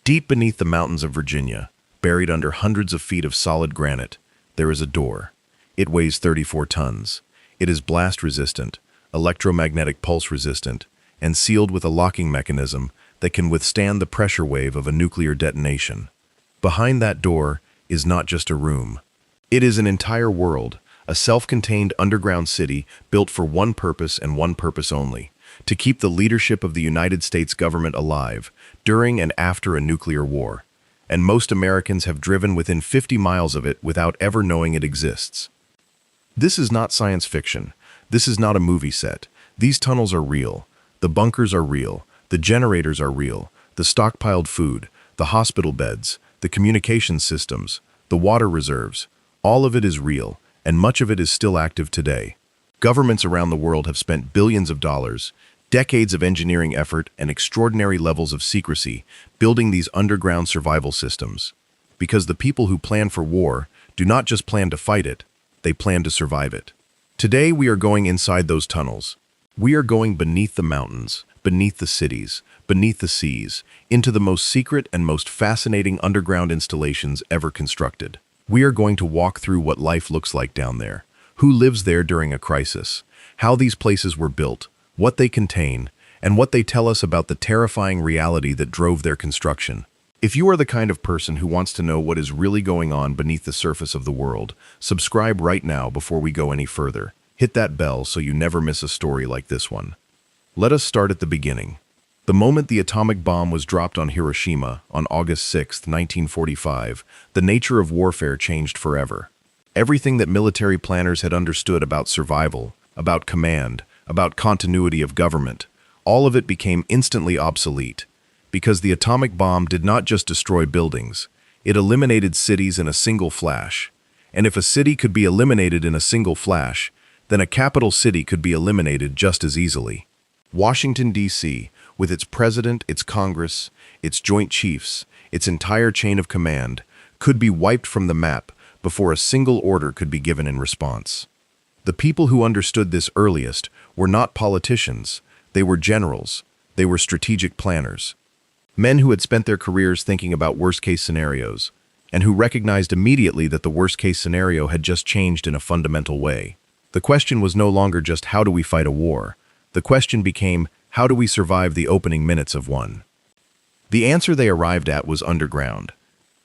Deep beneath the mountains of Virginia, buried under hundreds of feet of solid granite, there is a door. It weighs 34 tons. It is blast-resistant, electromagnetic pulse-resistant, and sealed with a locking mechanism that can withstand the pressure wave of a nuclear detonation. Behind that door is not just a room. It is an entire world, a self-contained underground city built for one purpose and one purpose only: to keep the leadership of the United States government alive during and after a nuclear war. And most Americans have driven within 50 miles of it without ever knowing it exists. This is not science fiction. This is not a movie set. These tunnels are real. The bunkers are real. The generators are real. The stockpiled food, the hospital beds, the communication systems, the water reserves, all of it is real, and much of it is still active today. Governments around the world have spent billions of dollars, decades of engineering effort, and extraordinary levels of secrecy building these underground survival systems. Because the people who plan for war do not just plan to fight it, they plan to survive it. Today we are going inside those tunnels. We are going beneath the mountains, beneath the cities, beneath the seas, into the most secret and most fascinating underground installations ever constructed. We are going to walk through what life looks like down there, who lives there during a crisis, how these places were built, what they contain, and what they tell us about the terrifying reality that drove their construction. If you are the kind of person who wants to know what is really going on beneath the surface of the world, subscribe right now before we go any further. Hit that bell so you never miss a story like this one. Let us start at the beginning. The moment the atomic bomb was dropped on Hiroshima on August 6, 1945, the nature of warfare changed forever. Everything that military planners had understood about survival, about command, about continuity of government, all of it became instantly obsolete. Because the atomic bomb did not just destroy buildings, it eliminated cities in a single flash. And if a city could be eliminated in a single flash, then a capital city could be eliminated just as easily. Washington, D.C., with its president, its Congress, its Joint Chiefs, its entire chain of command, could be wiped from the map before a single order could be given in response. The people who understood this earliest were not politicians, they were generals, they were strategic planners. Men who had spent their careers thinking about worst-case scenarios, and who recognized immediately that the worst-case scenario had just changed in a fundamental way. The question was no longer just how do we fight a war? The question became, how do we survive the opening minutes of one? The answer they arrived at was underground.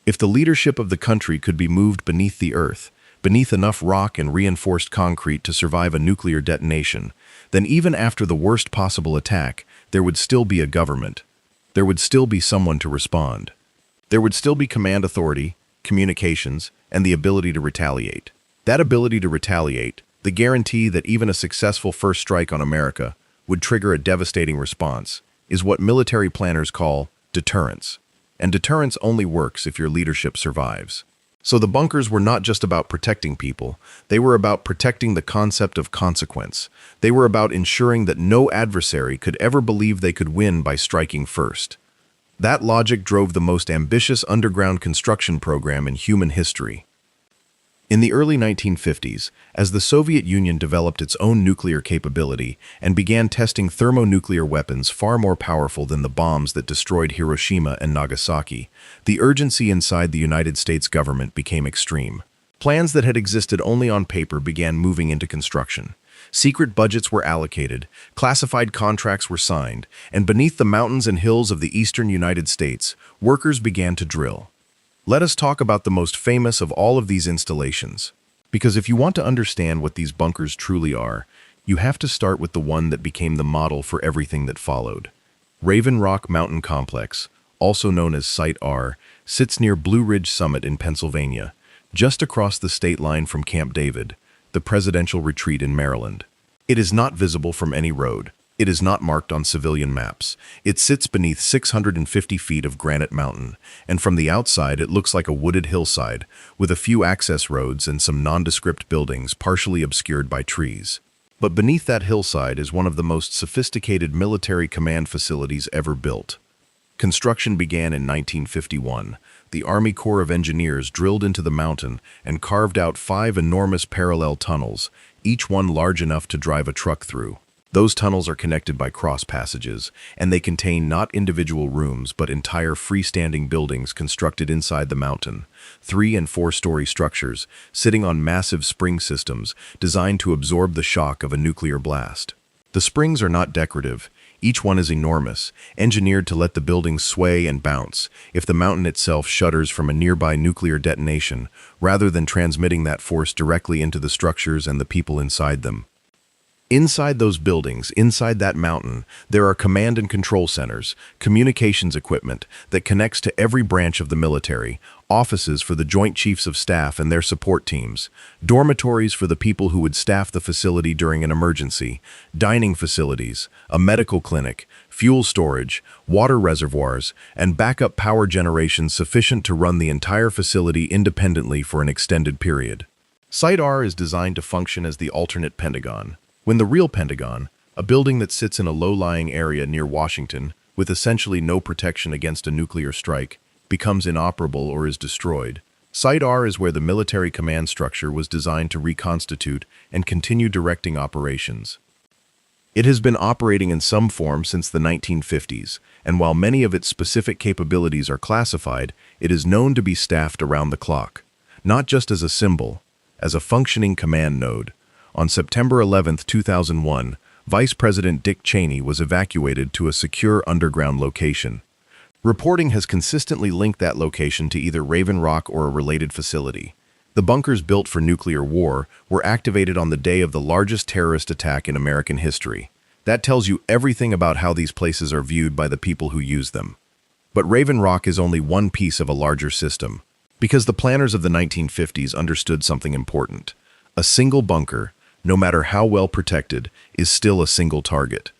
If the leadership of the country could be moved beneath the earth, beneath enough rock and reinforced concrete to survive a nuclear detonation, then even after the worst possible attack, there would still be a government. There would still be someone to respond. There would still be command authority, communications, and the ability to retaliate. That ability to retaliate, the guarantee that even a successful first strike on America would trigger a devastating response, is what military planners call deterrence. And deterrence only works if your leadership survives. So the bunkers were not just about protecting people, they were about protecting the concept of consequence. They were about ensuring that no adversary could ever believe they could win by striking first. That logic drove the most ambitious underground construction program in human history. In the early 1950s, as the Soviet Union developed its own nuclear capability and began testing thermonuclear weapons far more powerful than the bombs that destroyed Hiroshima and Nagasaki, the urgency inside the United States government became extreme. Plans that had existed only on paper began moving into construction. Secret budgets were allocated, classified contracts were signed, and beneath the mountains and hills of the eastern United States, workers began to drill. Let us talk about the most famous of all of these installations. Because if you want to understand what these bunkers truly are, you have to start with the one that became the model for everything that followed. Raven Rock Mountain Complex, also known as Site R, sits near Blue Ridge Summit in Pennsylvania, just across the state line from Camp David, the presidential retreat in Maryland. It is not visible from any road. It is not marked on civilian maps. It sits beneath 650 feet of granite mountain, and from the outside it looks like a wooded hillside, with a few access roads and some nondescript buildings partially obscured by trees. But beneath that hillside is one of the most sophisticated military command facilities ever built. Construction began in 1951. The Army Corps of Engineers drilled into the mountain and carved out 5 enormous parallel tunnels, each one large enough to drive a truck through. Those tunnels are connected by cross passages, and they contain not individual rooms but entire freestanding buildings constructed inside the mountain, 3- and 4-story structures sitting on massive spring systems designed to absorb the shock of a nuclear blast. The springs are not decorative. Each one is enormous, engineered to let the buildings sway and bounce if the mountain itself shudders from a nearby nuclear detonation, rather than transmitting that force directly into the structures and the people inside them. Inside those buildings, inside that mountain, there are command and control centers, communications equipment that connects to every branch of the military, offices for the Joint Chiefs of Staff and their support teams, dormitories for the people who would staff the facility during an emergency, dining facilities, a medical clinic, fuel storage, water reservoirs, and backup power generation sufficient to run the entire facility independently for an extended period. Site R is designed to function as the alternate Pentagon. When the real Pentagon, a building that sits in a low-lying area near Washington, with essentially no protection against a nuclear strike, becomes inoperable or is destroyed, Site R is where the military command structure was designed to reconstitute and continue directing operations. It has been operating in some form since the 1950s, and while many of its specific capabilities are classified, it is known to be staffed around the clock, not just as a symbol, as a functioning command node. On September 11, 2001, Vice President Dick Cheney was evacuated to a secure underground location. Reporting has consistently linked that location to either Raven Rock or a related facility. The bunkers built for nuclear war were activated on the day of the largest terrorist attack in American history. That tells you everything about how these places are viewed by the people who use them. But Raven Rock is only one piece of a larger system, because the planners of the 1950s understood something important. A single bunker, no matter how well protected, is still a single target.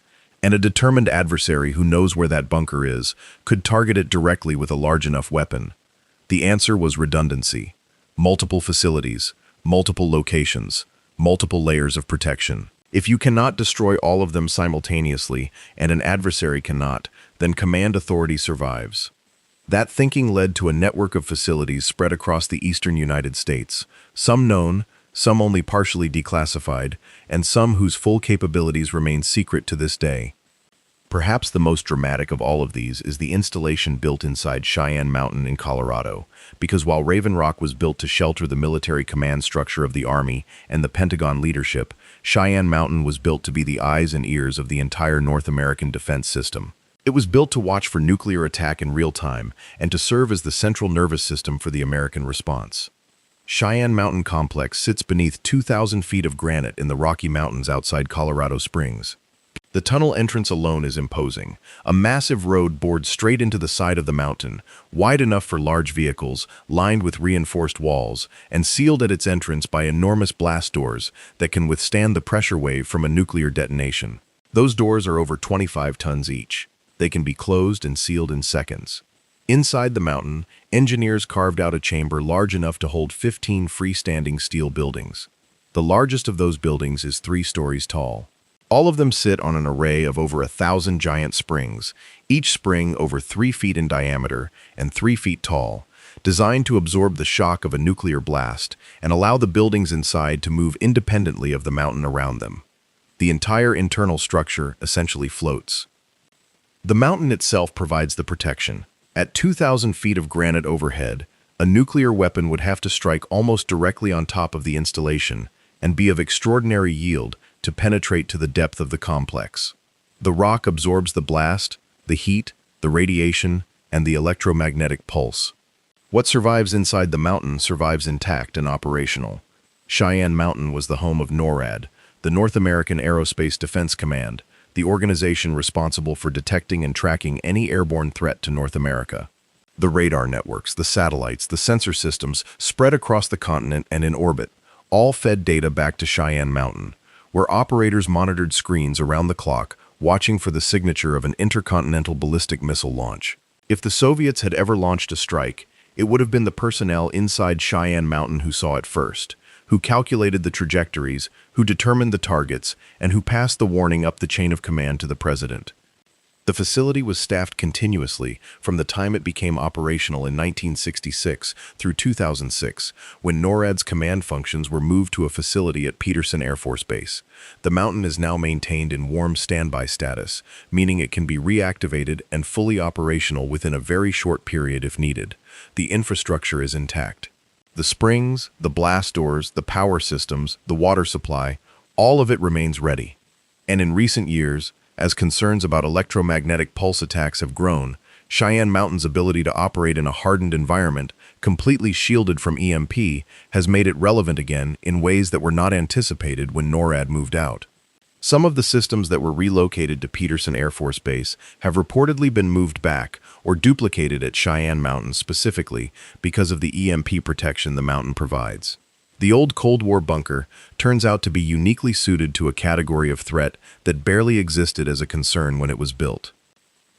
And a determined adversary who knows where that bunker is could target it directly with a large enough weapon. The answer was redundancy. Multiple facilities, multiple locations, multiple layers of protection. If you cannot destroy all of them simultaneously, and an adversary cannot, then command authority survives. That thinking led to a network of facilities spread across the eastern United States, some known, some only partially declassified, and some whose full capabilities remain secret to this day. Perhaps the most dramatic of all of these is the installation built inside Cheyenne Mountain in Colorado, because while Raven Rock was built to shelter the military command structure of the Army and the Pentagon leadership, Cheyenne Mountain was built to be the eyes and ears of the entire North American defense system. It was built to watch for nuclear attack in real time and to serve as the central nervous system for the American response. Cheyenne Mountain Complex sits beneath 2,000 feet of granite in the Rocky Mountains outside Colorado Springs. The tunnel entrance alone is imposing, a massive road bored straight into the side of the mountain, wide enough for large vehicles, lined with reinforced walls, and sealed at its entrance by enormous blast doors that can withstand the pressure wave from a nuclear detonation. Those doors are over 25 tons each. They can be closed and sealed in seconds. Inside the mountain, engineers carved out a chamber large enough to hold 15 freestanding steel buildings. The largest of those buildings is 3 stories tall. All of them sit on an array of over 1,000 giant springs, each spring over 3 feet in diameter and 3 feet tall, designed to absorb the shock of a nuclear blast and allow the buildings inside to move independently of the mountain around them. The entire internal structure essentially floats. The mountain itself provides the protection. At 2,000 feet of granite overhead, a nuclear weapon would have to strike almost directly on top of the installation and be of extraordinary yield to penetrate to the depth of the complex. The rock absorbs the blast, the heat, the radiation, and the electromagnetic pulse. What survives inside the mountain survives intact and operational. Cheyenne Mountain was the home of NORAD, the North American Aerospace Defense Command, the organization responsible for detecting and tracking any airborne threat to North America. The radar networks, the satellites, the sensor systems spread across the continent and in orbit, all fed data back to Cheyenne Mountain, where operators monitored screens around the clock, watching for the signature of an intercontinental ballistic missile launch. If the Soviets had ever launched a strike, it would have been the personnel inside Cheyenne Mountain who saw it first, who calculated the trajectories, who determined the targets, and who passed the warning up the chain of command to the president. The facility was staffed continuously from the time it became operational in 1966 through 2006, when NORAD's command functions were moved to a facility at Peterson Air Force Base. The mountain is now maintained in warm standby status, meaning it can be reactivated and fully operational within a very short period if needed. The infrastructure is intact. The springs, the blast doors, the power systems, the water supply, all of it remains ready. And in recent years, as concerns about electromagnetic pulse attacks have grown, Cheyenne Mountain's ability to operate in a hardened environment, completely shielded from EMP, has made it relevant again in ways that were not anticipated when NORAD moved out. Some of the systems that were relocated to Peterson Air Force Base have reportedly been moved back or duplicated at Cheyenne Mountain specifically because of the EMP protection the mountain provides. The old Cold War bunker turns out to be uniquely suited to a category of threat that barely existed as a concern when it was built.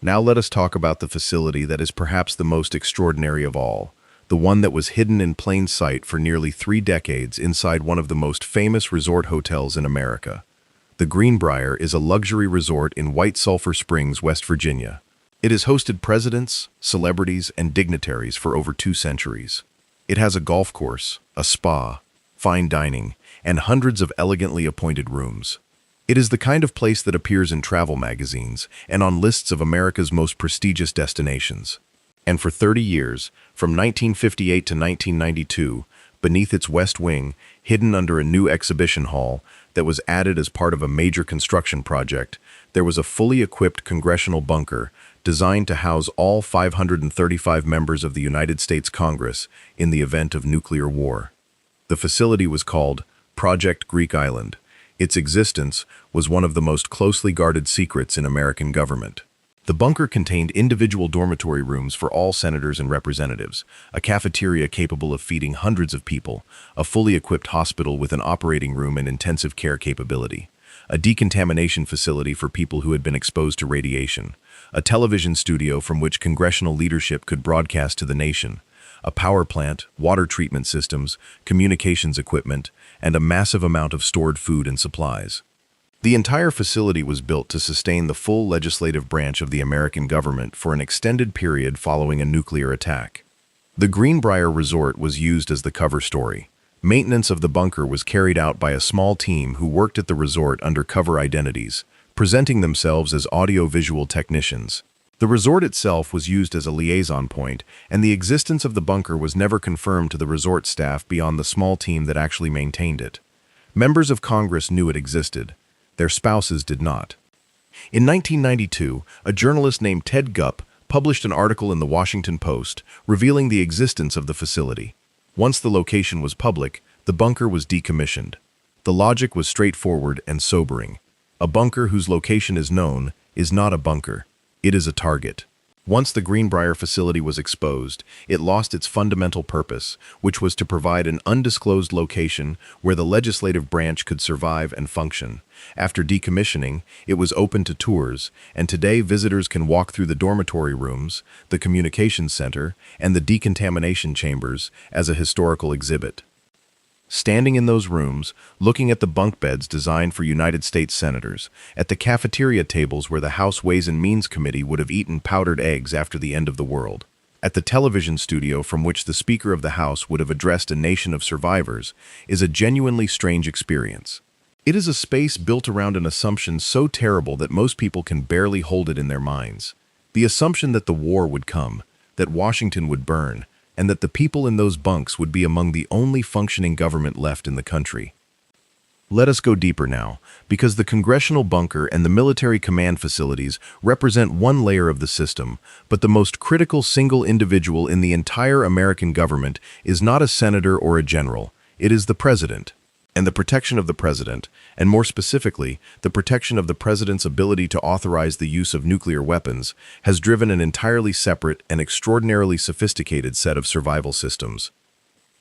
Now let us talk about the facility that is perhaps the most extraordinary of all, the one that was hidden in plain sight for nearly 3 decades inside one of the most famous resort hotels in America. The Greenbrier is a luxury resort in White Sulphur Springs, West Virginia. It has hosted presidents, celebrities, and dignitaries for over 2 centuries. It has a golf course, a spa, fine dining, and hundreds of elegantly appointed rooms. It is the kind of place that appears in travel magazines and on lists of America's most prestigious destinations. And for 30 years, from 1958 to 1992, beneath its west wing, hidden under a new exhibition hall that was added as part of a major construction project, there was a fully equipped congressional bunker designed to house all 535 members of the United States Congress in the event of nuclear war. The facility was called Project Greek Island. Its existence was one of the most closely guarded secrets in American government. The bunker contained individual dormitory rooms for all senators and representatives, a cafeteria capable of feeding hundreds of people, a fully equipped hospital with an operating room and intensive care capability, a decontamination facility for people who had been exposed to radiation, a television studio from which congressional leadership could broadcast to the nation, a power plant, water treatment systems, communications equipment, and a massive amount of stored food and supplies. The entire facility was built to sustain the full legislative branch of the American government for an extended period following a nuclear attack. The Greenbrier Resort was used as the cover story. Maintenance of the bunker was carried out by a small team who worked at the resort under cover identities, presenting themselves as audio-visual technicians. The resort itself was used as a liaison point, and the existence of the bunker was never confirmed to the resort staff beyond the small team that actually maintained it. Members of Congress knew it existed. Their spouses did not. In 1992, a journalist named Ted Gupp published an article in the Washington Post revealing the existence of the facility. Once the location was public, the bunker was decommissioned. The logic was straightforward and sobering. A bunker whose location is known is not a bunker. It is a target. Once the Greenbrier facility was exposed, it lost its fundamental purpose, which was to provide an undisclosed location where the legislative branch could survive and function. After decommissioning, it was open to tours, and today visitors can walk through the dormitory rooms, the communications center, and the decontamination chambers as a historical exhibit. Standing in those rooms, looking at the bunk beds designed for United States senators, at the cafeteria tables where the House Ways and Means Committee would have eaten powdered eggs after the end of the world, at the television studio from which the Speaker of the House would have addressed a nation of survivors, is a genuinely strange experience. It is a space built around an assumption so terrible that most people can barely hold it in their minds. The assumption that the war would come, that Washington would burn, and that the people in those bunks would be among the only functioning government left in the country. Let us go deeper now, because the congressional bunker and the military command facilities represent one layer of the system, but the most critical single individual in the entire American government is not a senator or a general, it is the president. And the protection of the president, and more specifically, the protection of the president's ability to authorize the use of nuclear weapons, has driven an entirely separate and extraordinarily sophisticated set of survival systems.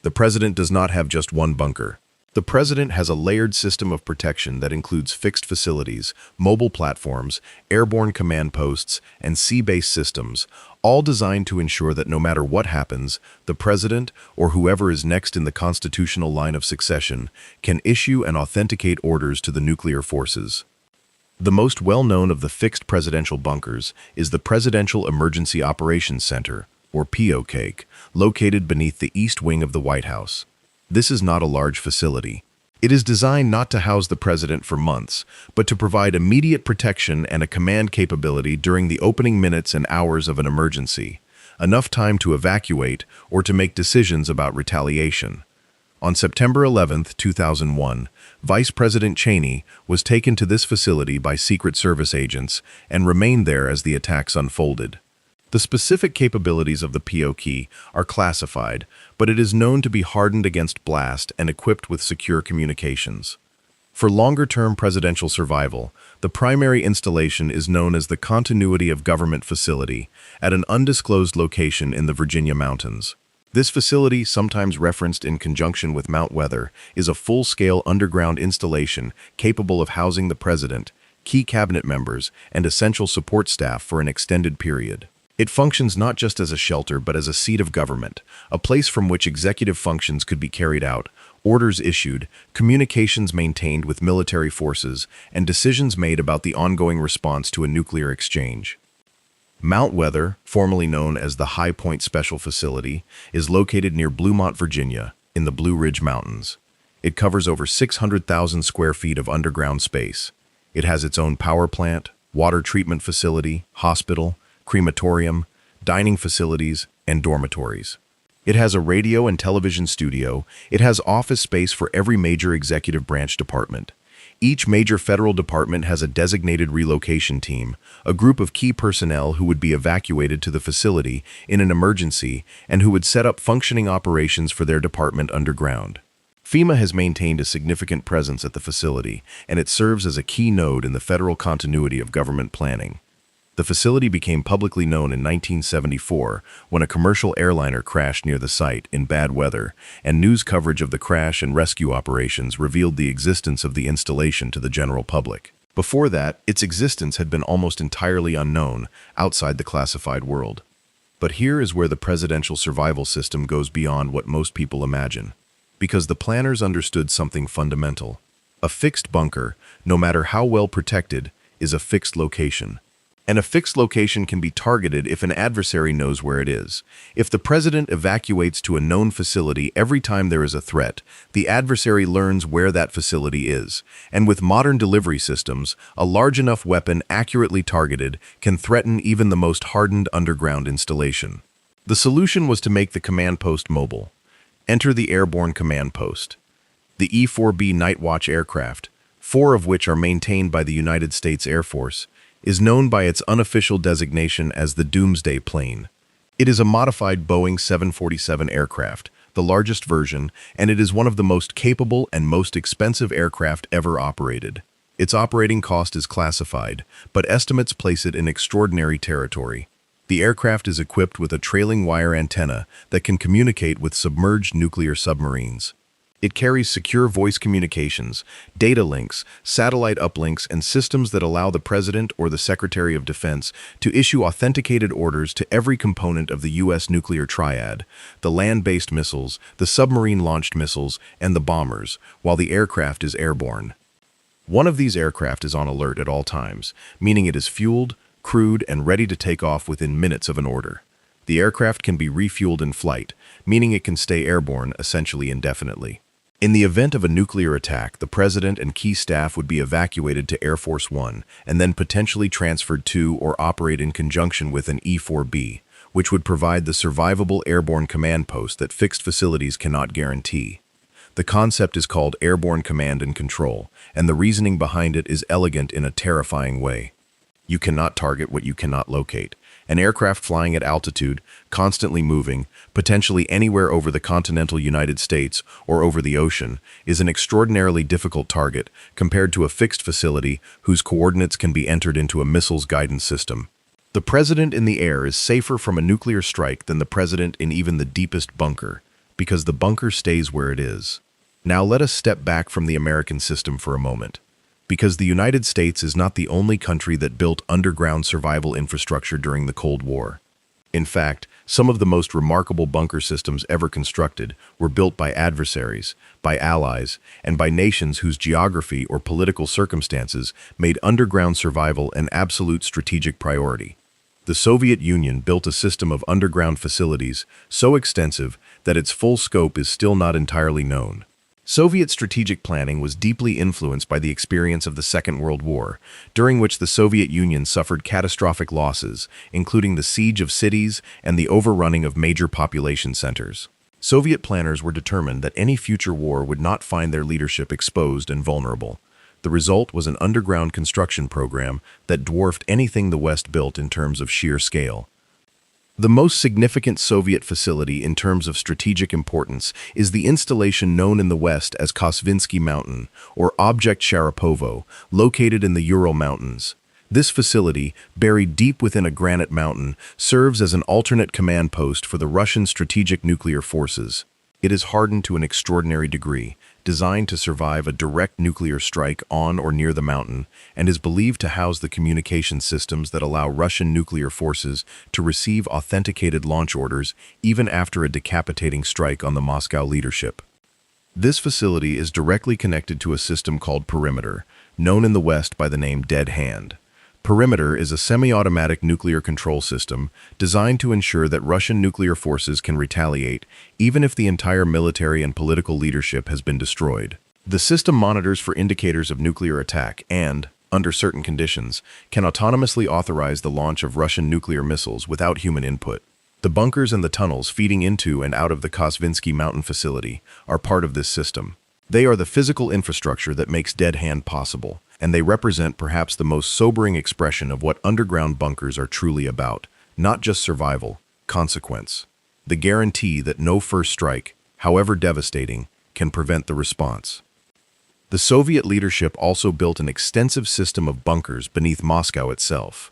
The president does not have just one bunker. The president has a layered system of protection that includes fixed facilities, mobile platforms, airborne command posts, and sea-based systems, all designed to ensure that no matter what happens, the president, or whoever is next in the constitutional line of succession, can issue and authenticate orders to the nuclear forces. The most well-known of the fixed presidential bunkers is the Presidential Emergency Operations Center, or POCAC, located beneath the east wing of the White House. This is not a large facility. It is designed not to house the president for months, but to provide immediate protection and a command capability during the opening minutes and hours of an emergency, enough time to evacuate or to make decisions about retaliation. On September 11, 2001, Vice President Cheney was taken to this facility by Secret Service agents and remained there as the attacks unfolded. The specific capabilities of the POCAC are classified, but it is known to be hardened against blast and equipped with secure communications. For longer-term presidential survival, the primary installation is known as the Continuity of Government Facility at an undisclosed location in the Virginia mountains. This facility, sometimes referenced in conjunction with Mount Weather, is a full-scale underground installation capable of housing the president, key cabinet members, and essential support staff for an extended period. It functions not just as a shelter but as a seat of government, a place from which executive functions could be carried out, orders issued, communications maintained with military forces, and decisions made about the ongoing response to a nuclear exchange. Mount Weather, formerly known as the High Point Special Facility, is located near Bluemont, Virginia, in the Blue Ridge Mountains. It covers over 600,000 square feet of underground space. It has its own power plant, water treatment facility, hospital, crematorium, dining facilities, and dormitories. It has a radio and television studio. It has office space for every major executive branch department. Each major federal department has a designated relocation team, a group of key personnel who would be evacuated to the facility in an emergency and who would set up functioning operations for their department underground. FEMA has maintained a significant presence at the facility, and it serves as a key node in the federal continuity of government planning. The facility became publicly known in 1974 when a commercial airliner crashed near the site in bad weather, and news coverage of the crash and rescue operations revealed the existence of the installation to the general public. Before that, its existence had been almost entirely unknown outside the classified world. But here is where the presidential survival system goes beyond what most people imagine. Because the planners understood something fundamental. A fixed bunker, no matter how well protected, is a fixed location. And a fixed location can be targeted if an adversary knows where it is. If the president evacuates to a known facility every time there is a threat, the adversary learns where that facility is. And with modern delivery systems, a large enough weapon accurately targeted can threaten even the most hardened underground installation. The solution was to make the command post mobile. Enter the Airborne Command Post. The E-4B Night Watch aircraft, 4 of which are maintained by the United States Air Force, is known by its unofficial designation as the Doomsday Plane. It is a modified Boeing 747 aircraft, the largest version, and it is one of the most capable and most expensive aircraft ever operated. Its operating cost is classified, but estimates place it in extraordinary territory. The aircraft is equipped with a trailing wire antenna that can communicate with submerged nuclear submarines. It carries secure voice communications, data links, satellite uplinks, and systems that allow the President or the Secretary of Defense to issue authenticated orders to every component of the U.S. nuclear triad, the land-based missiles, the submarine-launched missiles, and the bombers, while the aircraft is airborne. One of these aircraft is on alert at all times, meaning it is fueled, crewed, and ready to take off within minutes of an order. The aircraft can be refueled in flight, meaning it can stay airborne essentially indefinitely. In the event of a nuclear attack, the president and key staff would be evacuated to Air Force One and then potentially transferred to or operate in conjunction with an E-4B, which would provide the survivable airborne command post that fixed facilities cannot guarantee. The concept is called airborne command and control, and the reasoning behind it is elegant in a terrifying way. You cannot target what you cannot locate. An aircraft flying at altitude, constantly moving, potentially anywhere over the continental United States or over the ocean, is an extraordinarily difficult target compared to a fixed facility whose coordinates can be entered into a missile's guidance system. The president in the air is safer from a nuclear strike than the president in even the deepest bunker, because the bunker stays where it is. Now let us step back from the American system for a moment. Because the United States is not the only country that built underground survival infrastructure during the Cold War. In fact, Some of the most remarkable bunker systems ever constructed were built by adversaries, by allies, and by nations whose geography or political circumstances made underground survival an absolute strategic priority. The Soviet Union built a system of underground facilities so extensive that its full scope is still not entirely known. Soviet strategic planning was deeply influenced by the experience of the Second World War, during which the Soviet Union suffered catastrophic losses, including the siege of cities and the overrunning of major population centers. Soviet planners were determined that any future war would not find their leadership exposed and vulnerable. The result was an underground construction program that dwarfed anything the West built in terms of sheer scale. The most significant Soviet facility in terms of strategic importance is the installation known in the West as Kosvinsky Mountain, or Objekt Sharapovo, located in the Ural Mountains. This facility, buried deep within a granite mountain, serves as an alternate command post for the Russian strategic nuclear forces. It is hardened to an extraordinary degree, designed to survive a direct nuclear strike on or near the mountain, and is believed to house the communication systems that allow Russian nuclear forces to receive authenticated launch orders even after a decapitating strike on the Moscow leadership. This facility is directly connected to a system called Perimeter, known in the West by the name Dead Hand. Perimeter is a semi-automatic nuclear control system designed to ensure that Russian nuclear forces can retaliate even if the entire military and political leadership has been destroyed. The system monitors for indicators of nuclear attack and, under certain conditions, can autonomously authorize the launch of Russian nuclear missiles without human input. The bunkers and the tunnels feeding into and out of the Kosvinsky Mountain facility are part of this system. They are the physical infrastructure that makes Dead Hand possible, and they represent perhaps the most sobering expression of what underground bunkers are truly about, not just survival, consequence. The guarantee that no first strike, however devastating, can prevent the response. The Soviet leadership also built an extensive system of bunkers beneath Moscow itself.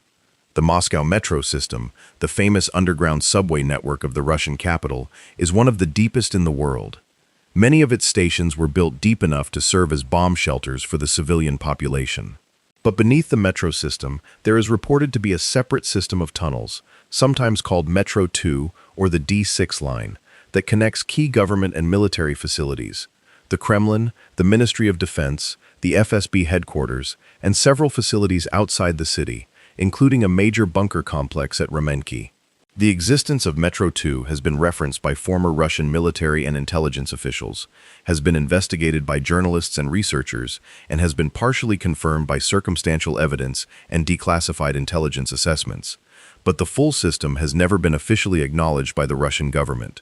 The Moscow Metro system, the famous underground subway network of the Russian capital, is one of the deepest in the world. Many of its stations were built deep enough to serve as bomb shelters for the civilian population. But beneath the metro system, there is reported to be a separate system of tunnels, sometimes called Metro 2 or the D6 line, that connects key government and military facilities. The Kremlin, the Ministry of Defense, the FSB headquarters, and several facilities outside the city, including a major bunker complex at Ramenki. The existence of Metro 2 has been referenced by former Russian military and intelligence officials, has been investigated by journalists and researchers, and has been partially confirmed by circumstantial evidence and declassified intelligence assessments. But the full system has never been officially acknowledged by the Russian government.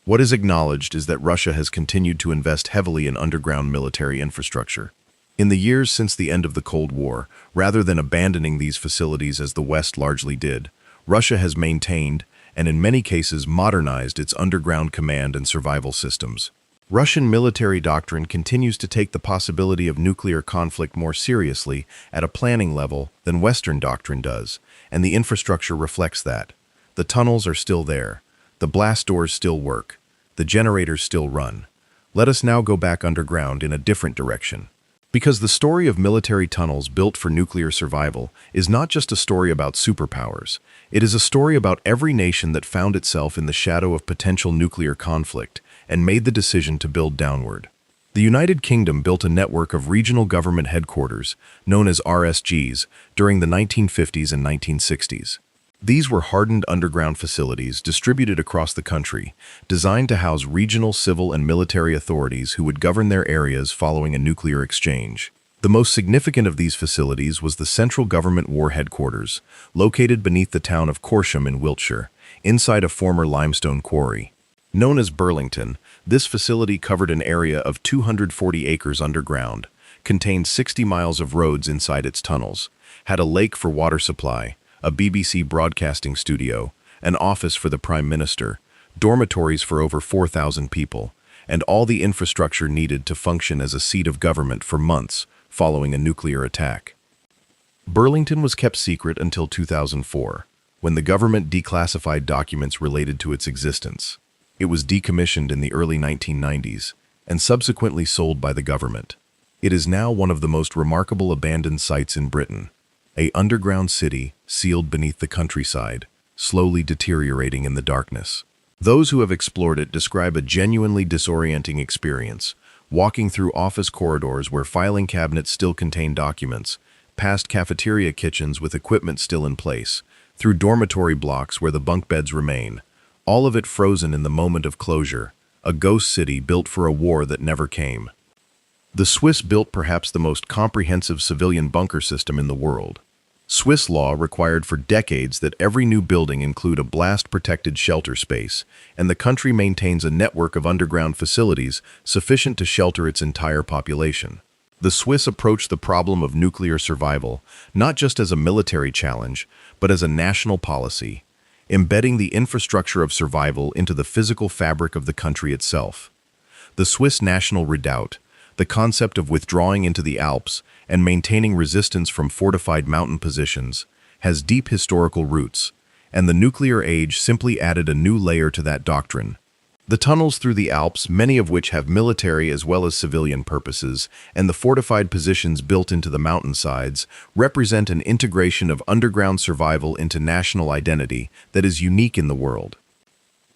What is acknowledged is that Russia has continued to invest heavily in underground military infrastructure. In the years since the end of the Cold War, rather than abandoning these facilities as the West largely did, Russia has maintained, and in many cases modernized, its underground command and survival systems. Russian military doctrine continues to take the possibility of nuclear conflict more seriously at a planning level than Western doctrine does, and the infrastructure reflects that. The tunnels are still there. The blast doors still work. The generators still run. Let us now go back underground in a different direction. Because the story of military tunnels built for nuclear survival is not just a story about superpowers. It is a story about every nation that found itself in the shadow of potential nuclear conflict and made the decision to build downward. The United Kingdom built a network of regional government headquarters, known as RSGs, during the 1950s and 1960s. These were hardened underground facilities distributed across the country, designed to house regional civil and military authorities who would govern their areas following a nuclear exchange. The most significant of these facilities was the Central Government War Headquarters, located beneath the town of Corsham in Wiltshire, inside a former limestone quarry. Known as Burlington, this facility covered an area of 240 acres underground, contained 60 miles of roads inside its tunnels, had a lake for water supply, a BBC broadcasting studio, an office for the Prime Minister, dormitories for over 4,000 people, and all the infrastructure needed to function as a seat of government for months following a nuclear attack. Burlington was kept secret until 2004, when the government declassified documents related to its existence. It was decommissioned in the early 1990s and subsequently sold by the government. It is now one of the most remarkable abandoned sites in Britain, an underground city sealed beneath the countryside, slowly deteriorating in the darkness. Those who have explored it describe a genuinely disorienting experience, walking through office corridors where filing cabinets still contain documents, past cafeteria kitchens with equipment still in place, through dormitory blocks where the bunk beds remain, all of it frozen in the moment of closure, a ghost city built for a war that never came. The Swiss built perhaps the most comprehensive civilian bunker system in the world. Swiss law required for decades that every new building include a blast-protected shelter space, and the country maintains a network of underground facilities sufficient to shelter its entire population. The Swiss approached the problem of nuclear survival not just as a military challenge, but as a national policy, embedding the infrastructure of survival into the physical fabric of the country itself. The Swiss National Redoubt, the concept of withdrawing into the Alps and maintaining resistance from fortified mountain positions, has deep historical roots, and the nuclear age simply added a new layer to that doctrine. The tunnels through the Alps, many of which have military as well as civilian purposes, and the fortified positions built into the mountainsides, represent an integration of underground survival into national identity that is unique in the world.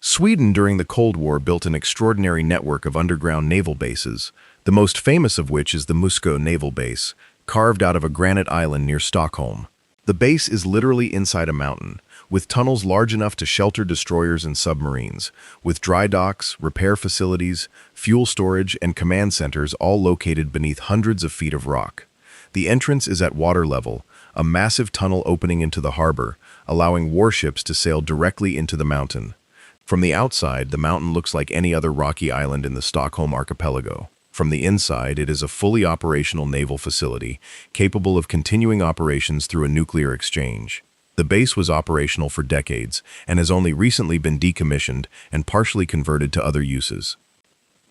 Sweden during the Cold War built an extraordinary network of underground naval bases, the most famous of which is the Muskö Naval Base, carved out of a granite island near Stockholm. The base is literally inside a mountain, with tunnels large enough to shelter destroyers and submarines, with dry docks, repair facilities, fuel storage, and command centers all located beneath hundreds of feet of rock. The entrance is at water level, a massive tunnel opening into the harbor, allowing warships to sail directly into the mountain. From the outside, the mountain looks like any other rocky island in the Stockholm archipelago. From the inside, it is a fully operational naval facility, capable of continuing operations through a nuclear exchange. The base was operational for decades and has only recently been decommissioned and partially converted to other uses.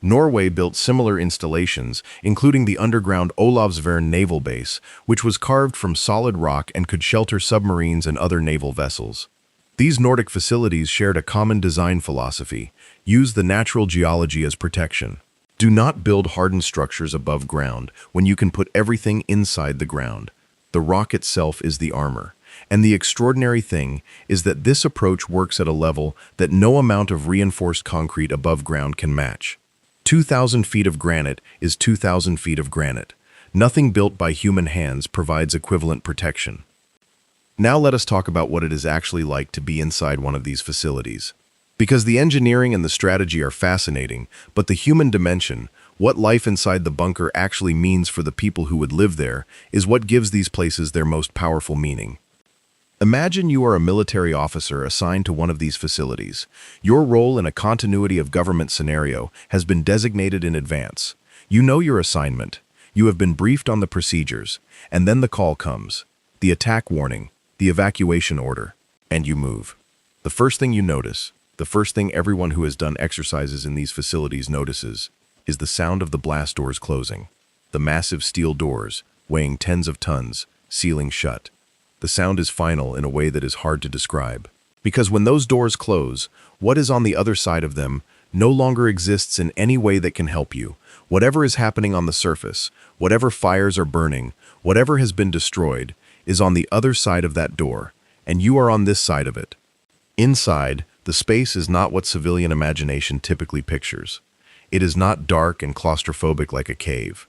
Norway built similar installations, including the underground Olavsvern naval base, which was carved from solid rock and could shelter submarines and other naval vessels. These Nordic facilities shared a common design philosophy: use the natural geology as protection. Do not build hardened structures above ground when you can put everything inside the ground. The rock itself is the armor. And the extraordinary thing is that this approach works at a level that no amount of reinforced concrete above ground can match. 2,000 feet of granite is 2,000 feet of granite. Nothing built by human hands provides equivalent protection. Now let us talk about what it is actually like to be inside one of these facilities. Because the engineering and the strategy are fascinating, but the human dimension, what life inside the bunker actually means for the people who would live there, is what gives these places their most powerful meaning. Imagine you are a military officer assigned to one of these facilities. Your role in a continuity of government scenario has been designated in advance. You know your assignment. You have been briefed on the procedures, and then the call comes, the attack warning, the evacuation order, and you move. The first thing you notice, the first thing everyone who has done exercises in these facilities notices, is the sound of the blast doors closing. The massive steel doors, weighing tens of tons, sealing shut. The sound is final in a way that is hard to describe. Because when those doors close, what is on the other side of them no longer exists in any way that can help you. Whatever is happening on the surface, whatever fires are burning, whatever has been destroyed, is on the other side of that door, and you are on this side of it. Inside, the space is not what civilian imagination typically pictures. It is not dark and claustrophobic like a cave.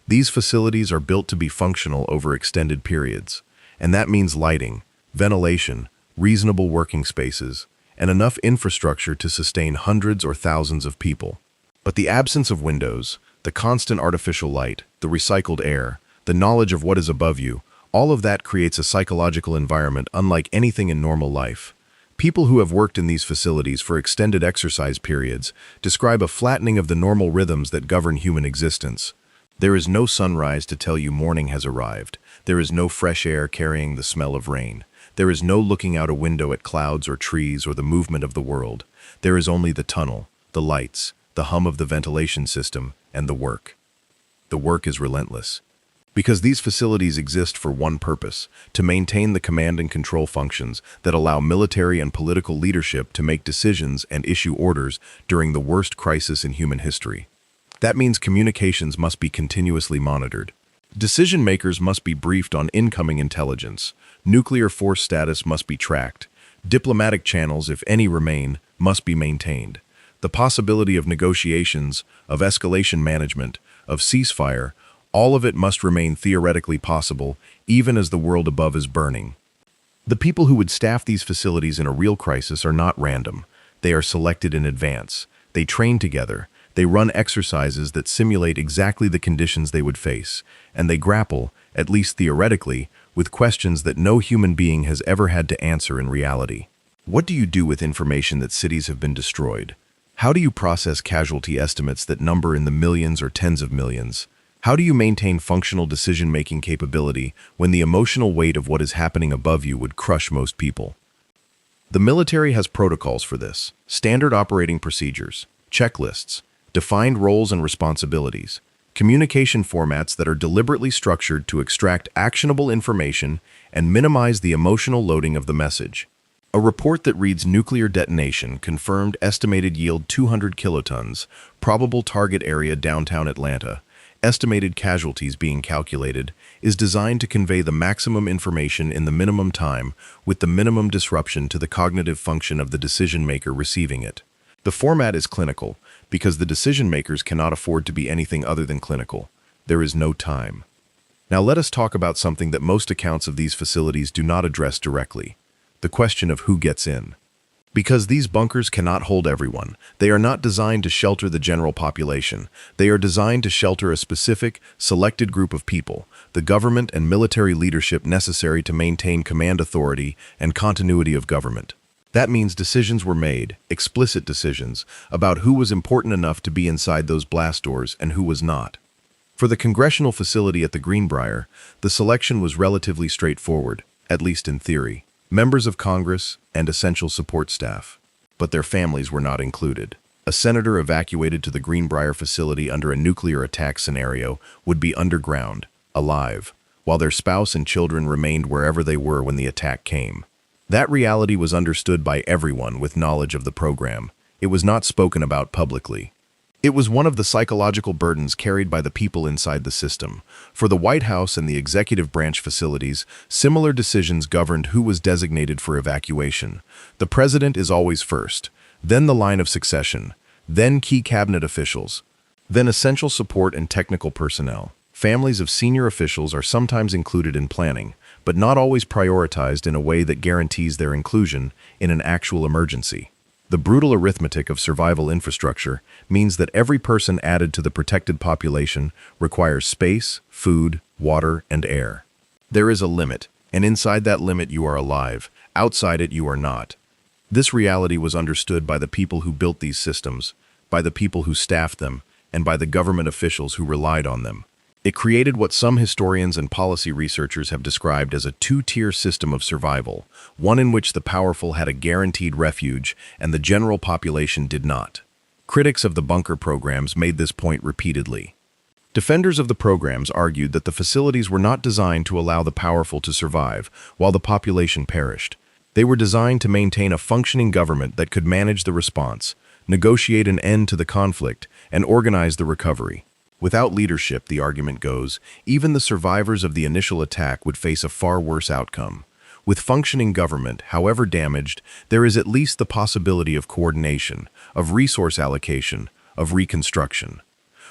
These facilities are built to be functional over extended periods, and that means lighting, ventilation, reasonable working spaces, and enough infrastructure to sustain hundreds or thousands of people. But the absence of windows, the constant artificial light, the recycled air, the knowledge of what is above you, all of that creates a psychological environment unlike anything in normal life. People who have worked in these facilities for extended exercise periods describe a flattening of the normal rhythms that govern human existence. There is no sunrise to tell you morning has arrived. There is no fresh air carrying the smell of rain. There is no looking out a window at clouds or trees or the movement of the world. There is only the tunnel, the lights, the hum of the ventilation system, and the work. The work is relentless. Because these facilities exist for one purpose, to maintain the command and control functions that allow military and political leadership to make decisions and issue orders during the worst crisis in human history. That means communications must be continuously monitored. Decision makers must be briefed on incoming intelligence. Nuclear force status must be tracked. Diplomatic channels, if any remain, must be maintained. The possibility of negotiations, of escalation management, of ceasefire, all of it must remain theoretically possible, even as the world above is burning. The people who would staff these facilities in a real crisis are not random. They are selected in advance. They train together. They run exercises that simulate exactly the conditions they would face, and they grapple, at least theoretically, with questions that no human being has ever had to answer in reality. What do you do with information that cities have been destroyed? How do you process casualty estimates that number in the millions or tens of millions? How do you maintain functional decision-making capability when the emotional weight of what is happening above you would crush most people? The military has protocols for this, standard operating procedures, checklists, defined roles and responsibilities, communication formats that are deliberately structured to extract actionable information and minimize the emotional loading of the message. A report that reads nuclear detonation confirmed estimated yield 200 kilotons, probable target area downtown Atlanta, estimated casualties being calculated, is designed to convey the maximum information in the minimum time with the minimum disruption to the cognitive function of the decision-maker receiving it. The format is clinical because the decision-makers cannot afford to be anything other than clinical. There is no time. Now let us talk about something that most accounts of these facilities do not address directly: the question of who gets in. Because these bunkers cannot hold everyone, they are not designed to shelter the general population. They are designed to shelter a specific, selected group of people, the government and military leadership necessary to maintain command authority and continuity of government. That means decisions were made, explicit decisions, about who was important enough to be inside those blast doors and who was not. For the congressional facility at the Greenbrier, the selection was relatively straightforward, at least in theory. Members of Congress and essential support staff. But their families were not included. A senator evacuated to the Greenbrier facility under a nuclear attack scenario would be underground, alive, while their spouse and children remained wherever they were when the attack came. That reality was understood by everyone with knowledge of the program. It was not spoken about publicly. It was one of the psychological burdens carried by the people inside the system. For the White House and the executive branch facilities, similar decisions governed who was designated for evacuation. The president is always first, then the line of succession, then key cabinet officials, then essential support and technical personnel. Families of senior officials are sometimes included in planning, but not always prioritized in a way that guarantees their inclusion in an actual emergency. The brutal arithmetic of survival infrastructure means that every person added to the protected population requires space, food, water, and air. There is a limit, and inside that limit you are alive. Outside it you are not. This reality was understood by the people who built these systems, by the people who staffed them, and by the government officials who relied on them. It created what some historians and policy researchers have described as a two-tier system of survival, one in which the powerful had a guaranteed refuge and the general population did not. Critics of the bunker programs made this point repeatedly. Defenders of the programs argued that the facilities were not designed to allow the powerful to survive while the population perished. They were designed to maintain a functioning government that could manage the response, negotiate an end to the conflict, and organize the recovery. Without leadership, the argument goes, even the survivors of the initial attack would face a far worse outcome. With functioning government, however damaged, there is at least the possibility of coordination, of resource allocation, of reconstruction.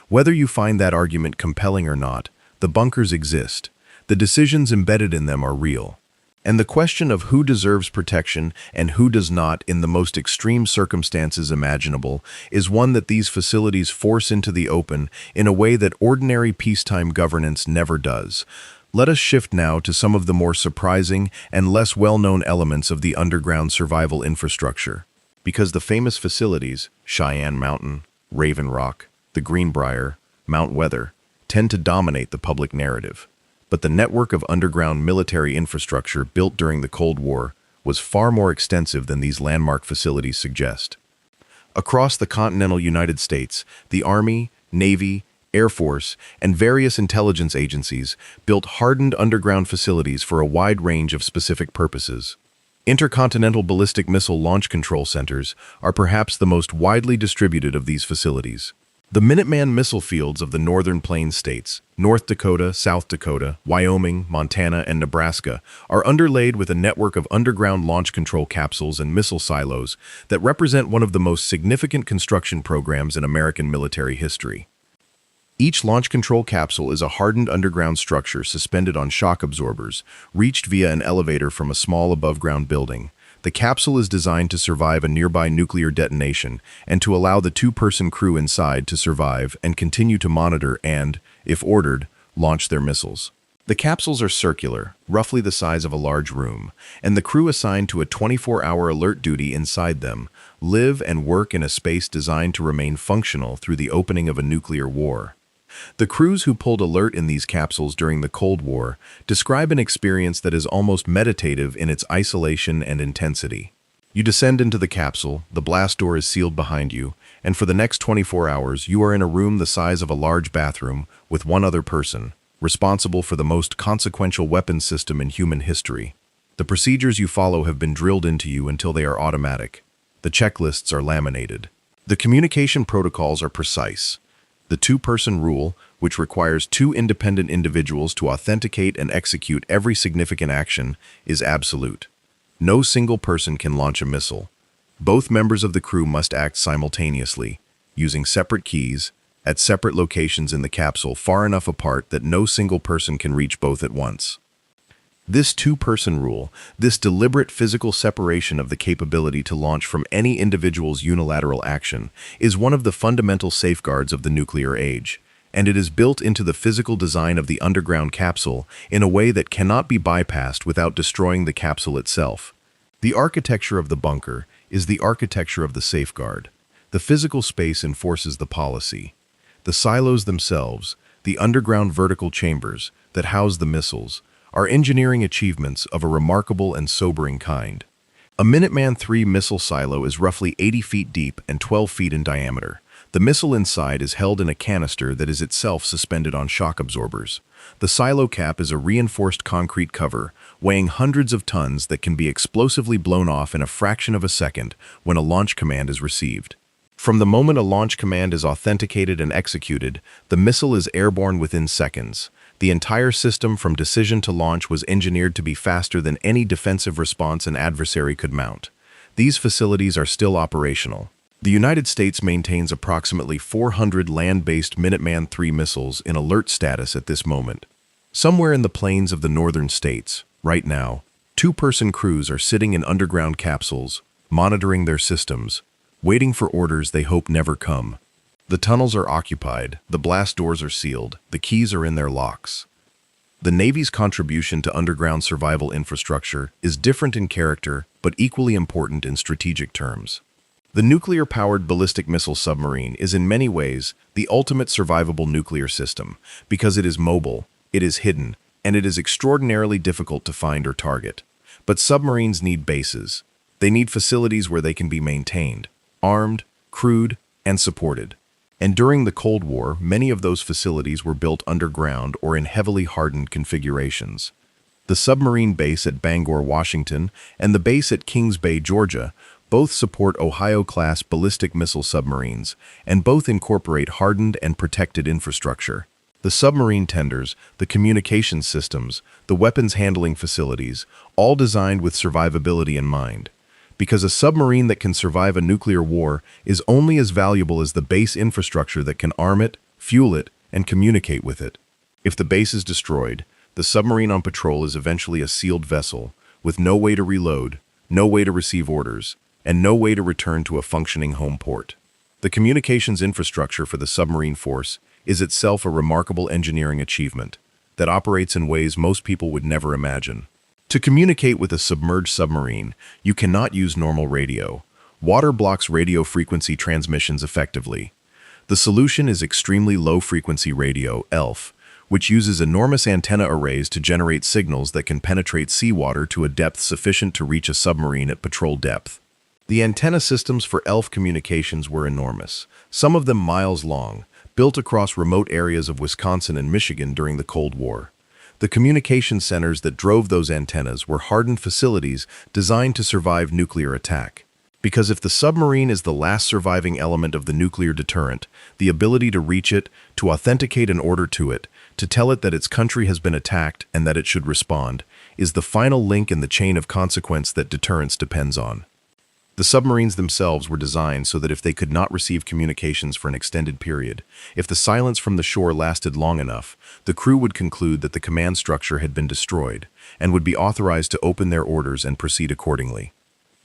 Whether you find that argument compelling or not, the bunkers exist. The decisions embedded in them are real. And the question of who deserves protection and who does not in the most extreme circumstances imaginable is one that these facilities force into the open in a way that ordinary peacetime governance never does. Let us shift now to some of the more surprising and less well-known elements of the underground survival infrastructure. Because the famous facilities, Cheyenne Mountain, Raven Rock, the Greenbrier, Mount Weather, tend to dominate the public narrative. But the network of underground military infrastructure built during the Cold War was far more extensive than these landmark facilities suggest. Across the continental United States, the Army, Navy, Air Force, and various intelligence agencies built hardened underground facilities for a wide range of specific purposes. Intercontinental ballistic missile launch control centers are perhaps the most widely distributed of these facilities. The Minuteman missile fields of the Northern Plains states, North Dakota, South Dakota, Wyoming, Montana, and Nebraska, are underlaid with a network of underground launch control capsules and missile silos that represent one of the most significant construction programs in American military history. Each launch control capsule is a hardened underground structure suspended on shock absorbers, reached via an elevator from a small above-ground building. The capsule is designed to survive a nearby nuclear detonation and to allow the two-person crew inside to survive and continue to monitor and, if ordered, launch their missiles. The capsules are circular, roughly the size of a large room, and the crew assigned to a 24-hour alert duty inside them live and work in a space designed to remain functional through the opening of a nuclear war. The crews who pulled alert in these capsules during the Cold War describe an experience that is almost meditative in its isolation and intensity. You descend into the capsule, the blast door is sealed behind you, and for the next 24 hours you are in a room the size of a large bathroom with one other person, responsible for the most consequential weapons system in human history. The procedures you follow have been drilled into you until they are automatic. The checklists are laminated. The communication protocols are precise. The two-person rule, which requires two independent individuals to authenticate and execute every significant action, is absolute. No single person can launch a missile. Both members of the crew must act simultaneously, using separate keys, at separate locations in the capsule far enough apart that no single person can reach both at once. This two-person rule, this deliberate physical separation of the capability to launch from any individual's unilateral action, is one of the fundamental safeguards of the nuclear age, and it is built into the physical design of the underground capsule in a way that cannot be bypassed without destroying the capsule itself. The architecture of the bunker is the architecture of the safeguard. The physical space enforces the policy. The silos themselves, the underground vertical chambers that house the missiles, are engineering achievements of a remarkable and sobering kind. A Minuteman III missile silo is roughly 80 feet deep and 12 feet in diameter. The missile inside is held in a canister that is itself suspended on shock absorbers. The silo cap is a reinforced concrete cover, weighing hundreds of tons that can be explosively blown off in a fraction of a second when a launch command is received. From the moment a launch command is authenticated and executed, the missile is airborne within seconds. The entire system from decision to launch was engineered to be faster than any defensive response an adversary could mount. These facilities are still operational. The United States maintains approximately 400 land-based Minuteman III missiles in alert status at this moment. Somewhere in the plains of the northern states, right now, two-person crews are sitting in underground capsules, monitoring their systems, waiting for orders they hope never come. The tunnels are occupied, the blast doors are sealed, the keys are in their locks. The Navy's contribution to underground survival infrastructure is different in character, but equally important in strategic terms. The nuclear-powered ballistic missile submarine is in many ways the ultimate survivable nuclear system because it is mobile, it is hidden, and it is extraordinarily difficult to find or target. But submarines need bases. They need facilities where they can be maintained, armed, crewed, and supported. And during the Cold War, many of those facilities were built underground or in heavily hardened configurations. The submarine base at Bangor, Washington, and the base at Kings Bay, Georgia, both support Ohio-class ballistic missile submarines, and both incorporate hardened and protected infrastructure. The submarine tenders, the communication systems, the weapons handling facilities, all designed with survivability in mind. Because a submarine that can survive a nuclear war is only as valuable as the base infrastructure that can arm it, fuel it, and communicate with it. If the base is destroyed, the submarine on patrol is eventually a sealed vessel, with no way to reload, no way to receive orders, and no way to return to a functioning home port. The communications infrastructure for the submarine force is itself a remarkable engineering achievement that operates in ways most people would never imagine. To communicate with a submerged submarine, you cannot use normal radio. Water blocks radio frequency transmissions effectively. The solution is extremely low-frequency radio, ELF, which uses enormous antenna arrays to generate signals that can penetrate seawater to a depth sufficient to reach a submarine at patrol depth. The antenna systems for ELF communications were enormous, some of them miles long, built across remote areas of Wisconsin and Michigan during the Cold War. The communication centers that drove those antennas were hardened facilities designed to survive nuclear attack. Because if the submarine is the last surviving element of the nuclear deterrent, the ability to reach it, to authenticate an order to it, to tell it that its country has been attacked and that it should respond, is the final link in the chain of consequence that deterrence depends on. The submarines themselves were designed so that if they could not receive communications for an extended period, if the silence from the shore lasted long enough, the crew would conclude that the command structure had been destroyed and would be authorized to open their orders and proceed accordingly.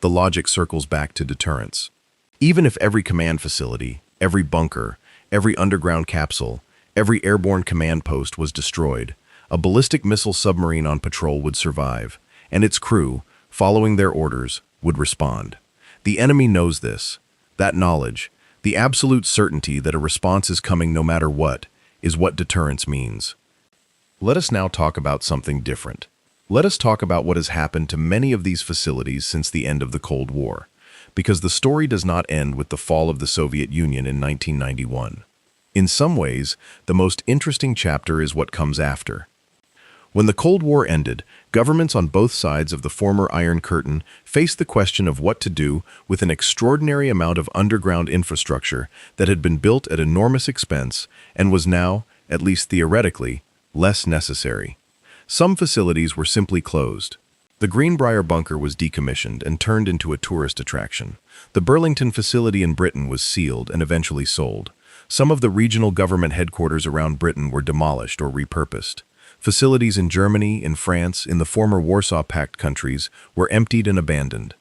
The logic circles back to deterrence. Even if every command facility, every bunker, every underground capsule, every airborne command post was destroyed, a ballistic missile submarine on patrol would survive, and its crew, following their orders, would respond. The enemy knows this. That knowledge, the absolute certainty that a response is coming no matter what, is what deterrence means. Let us now talk about something different. Let us talk about what has happened to many of these facilities since the end of the Cold War, because the story does not end with the fall of the Soviet Union in 1991. In some ways, the most interesting chapter is what comes after. When the Cold War ended, governments on both sides of the former Iron Curtain faced the question of what to do with an extraordinary amount of underground infrastructure that had been built at enormous expense and was now, at least theoretically, less necessary. Some facilities were simply closed. The Greenbrier bunker was decommissioned and turned into a tourist attraction. The Burlington facility in Britain was sealed and eventually sold. Some of the regional government headquarters around Britain were demolished or repurposed. Facilities in Germany, in France, in the former Warsaw Pact countries were emptied and abandoned.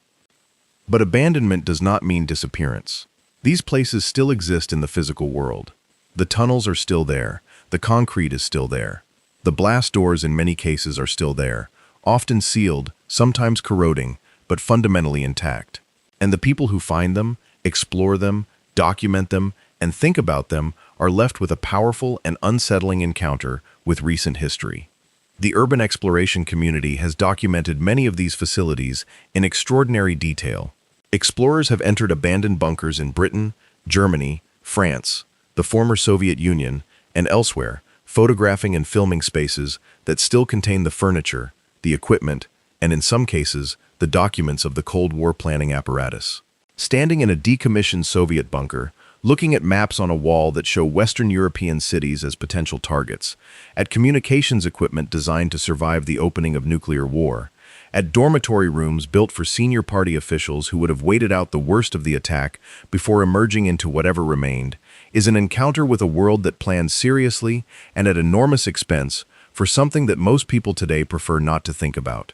But abandonment does not mean disappearance. These places still exist in the physical world. The tunnels are still there. The concrete is still there. The blast doors in many cases are still there, often sealed, sometimes corroding, but fundamentally intact. And the people who find them, explore them, document them, and think about them are left with a powerful and unsettling encounter with recent history. The urban exploration community has documented many of these facilities in extraordinary detail. Explorers have entered abandoned bunkers in Britain, Germany, France, the former Soviet Union, and elsewhere, photographing and filming spaces that still contain the furniture, the equipment, and in some cases, the documents of the Cold War planning apparatus. Standing in a decommissioned Soviet bunker, looking at maps on a wall that show Western European cities as potential targets, at communications equipment designed to survive the opening of nuclear war, at dormitory rooms built for senior party officials who would have waited out the worst of the attack before emerging into whatever remained, is an encounter with a world that plans seriously and at enormous expense for something that most people today prefer not to think about.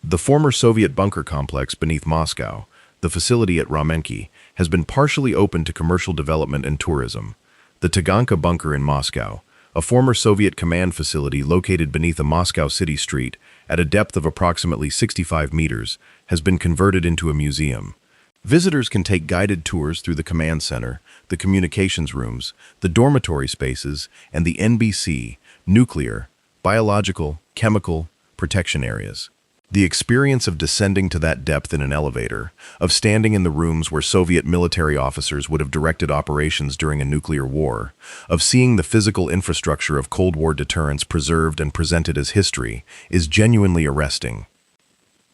The former Soviet bunker complex beneath Moscow, the facility at Ramenki, has been partially opened to commercial development and tourism. The Taganka bunker in Moscow, a former Soviet command facility located beneath a Moscow city street at a depth of approximately 65 meters, has been converted into a museum. Visitors can take guided tours through the command center, the communications rooms, the dormitory spaces, and the NBC, nuclear, biological, chemical, protection areas. The experience of descending to that depth in an elevator, of standing in the rooms where Soviet military officers would have directed operations during a nuclear war, of seeing the physical infrastructure of Cold War deterrence preserved and presented as history, is genuinely arresting.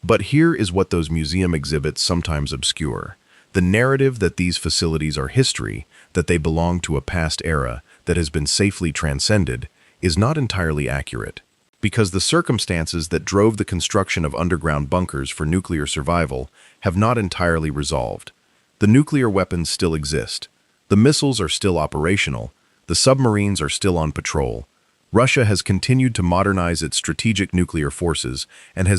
But here is what those museum exhibits sometimes obscure. The narrative that these facilities are history, that they belong to a past era that has been safely transcended, is not entirely accurate. Because the circumstances that drove the construction of underground bunkers for nuclear survival have not entirely resolved. The nuclear weapons still exist. The missiles are still operational. The submarines are still on patrol. Russia has continued to modernize its strategic nuclear forces and has